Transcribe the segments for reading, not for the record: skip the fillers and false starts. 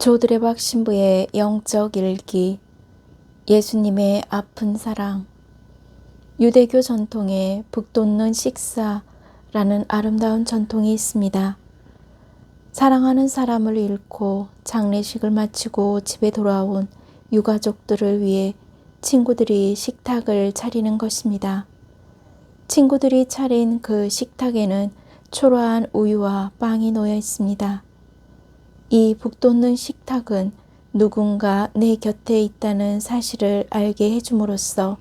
조드레박 신부의 영적 일기. 예수님의 아픈 사랑. 유대교 전통에 북돋는 식사라는 아름다운 전통이 있습니다. 사랑하는 사람을 잃고 장례식을 마치고 집에 돌아온 유가족들을 위해 친구들이 식탁을 차리는 것입니다. 친구들이 차린 그 식탁에는 초라한 우유와 빵이 놓여 있습니다. 이 북돋는 식탁은 누군가 내 곁에 있다는 사실을 알게 해줌으로써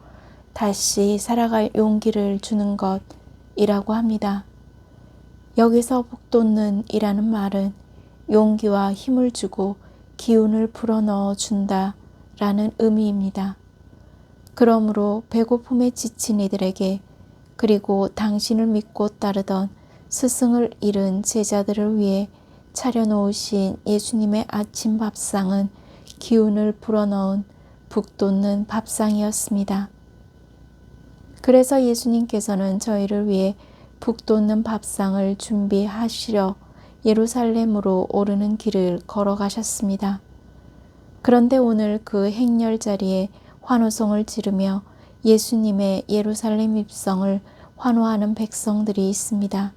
다시 살아갈 용기를 주는 것이라고 합니다. 여기서 북돋는 이라는 말은 용기와 힘을 주고 기운을 불어넣어 준다 라는 의미입니다. 그러므로 배고픔에 지친 이들에게, 그리고 당신을 믿고 따르던 스승을 잃은 제자들을 위해 차려놓으신 예수님의 아침 밥상은 기운을 불어넣은 북돋는 밥상이었습니다. 그래서 예수님께서는 저희를 위해 북돋는 밥상을 준비하시려 예루살렘으로 오르는 길을 걸어가셨습니다. 그런데 오늘 그 행렬 자리에 환호성을 지르며 예수님의 예루살렘 입성을 환호하는 백성들이 있습니다.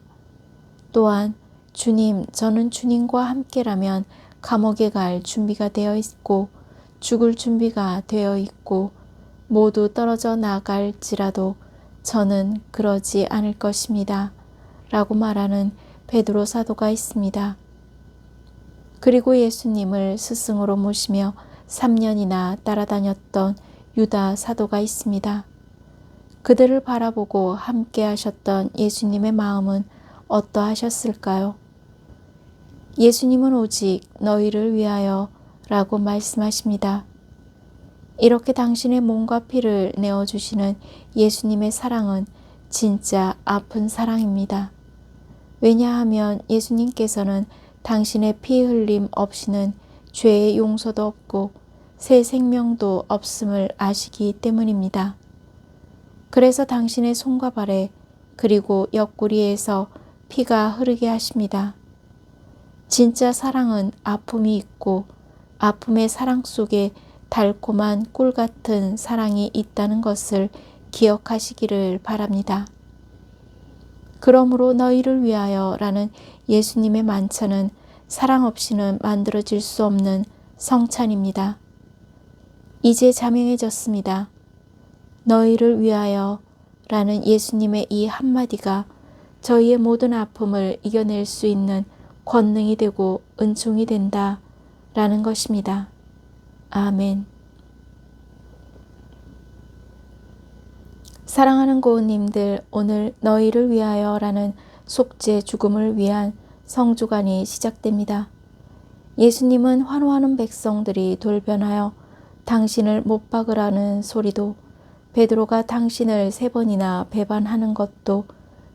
또한 주님, 저는 주님과 함께라면 감옥에 갈 준비가 되어 있고 죽을 준비가 되어 있고 모두 떨어져 나갈지라도 저는 그러지 않을 것입니다. 라고 말하는 베드로 사도가 있습니다. 그리고 예수님을 스승으로 모시며 3년이나 따라다녔던 유다 사도가 있습니다. 그들을 바라보고 함께 하셨던 예수님의 마음은 어떠하셨을까요? 예수님은 오직 너희를 위하여 라고 말씀하십니다. 이렇게 당신의 몸과 피를 내어주시는 예수님의 사랑은 진짜 아픈 사랑입니다. 왜냐하면 예수님께서는 당신의 피 흘림 없이는 죄의 용서도 없고 새 생명도 없음을 아시기 때문입니다. 그래서 당신의 손과 발에 그리고 옆구리에서 피가 흐르게 하십니다. 진짜 사랑은 아픔이 있고 아픔의 사랑 속에 달콤한 꿀 같은 사랑이 있다는 것을 기억하시기를 바랍니다. 그러므로 너희를 위하여 라는 예수님의 만찬은 사랑 없이는 만들어질 수 없는 성찬입니다. 이제 자명해졌습니다. 너희를 위하여 라는 예수님의 이 한마디가 저희의 모든 아픔을 이겨낼 수 있는 권능이 되고 은총이 된다 라는 것입니다. 아멘. 사랑하는 고은님들, 오늘 너희를 위하여 라는 속죄 죽음을 위한 성주간이 시작됩니다. 예수님은 환호하는 백성들이 돌변하여 당신을 못 박으라는 소리도, 베드로가 당신을 3번이나 배반하는 것도,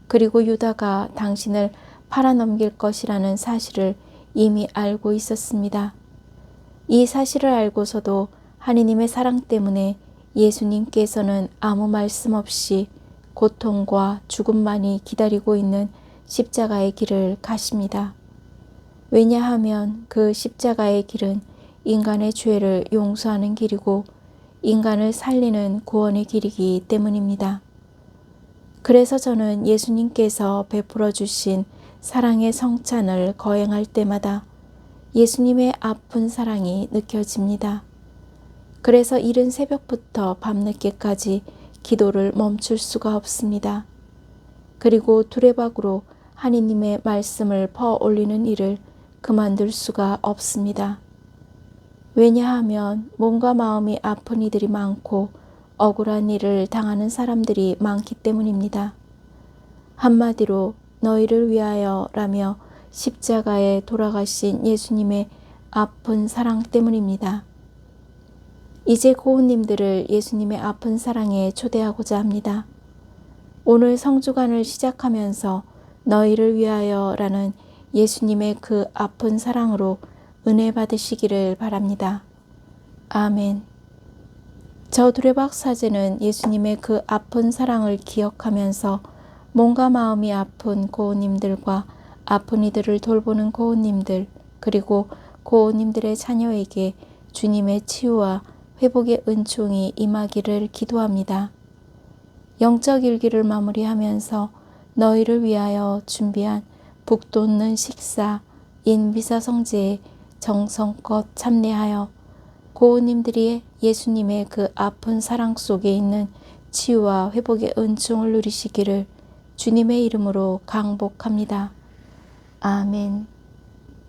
그리고 유다가 당신을 팔아넘길 것이라는 사실을 이미 알고 있었습니다. 이 사실을 알고서도 하느님의 사랑 때문에 예수님께서는 아무 말씀 없이 고통과 죽음만이 기다리고 있는 십자가의 길을 가십니다. 왜냐하면 그 십자가의 길은 인간의 죄를 용서하는 길이고 인간을 살리는 구원의 길이기 때문입니다. 그래서 저는 예수님께서 베풀어 주신 사랑의 성찬을 거행할 때마다 예수님의 아픈 사랑이 느껴집니다. 그래서 이른 새벽부터 밤늦게까지 기도를 멈출 수가 없습니다. 그리고 두레박으로 하느님의 말씀을 퍼올리는 일을 그만둘 수가 없습니다. 왜냐하면 몸과 마음이 아픈 이들이 많고 억울한 일을 당하는 사람들이 많기 때문입니다. 한마디로 너희를 위하여 라며 십자가에 돌아가신 예수님의 아픈 사랑 때문입니다. 이제 고은님들을 예수님의 아픈 사랑에 초대하고자 합니다. 오늘 성주간을 시작하면서 너희를 위하여 라는 예수님의 그 아픈 사랑으로 은혜 받으시기를 바랍니다. 아멘. 저 두레박 사제는 예수님의 그 아픈 사랑을 기억하면서 몸과 마음이 아픈 고은님들과 아픈 이들을 돌보는 고은님들, 그리고 고우님들의 자녀에게 주님의 치유와 회복의 은총이 임하기를 기도합니다. 영적 일기를 마무리하면서 너희를 위하여 준비한 북돋는 식사 인비사성제에 정성껏 참례하여 고우님들이 예수님의 그 아픈 사랑 속에 있는 치유와 회복의 은총을 누리시기를 주님의 이름으로 강복합니다. 아멘.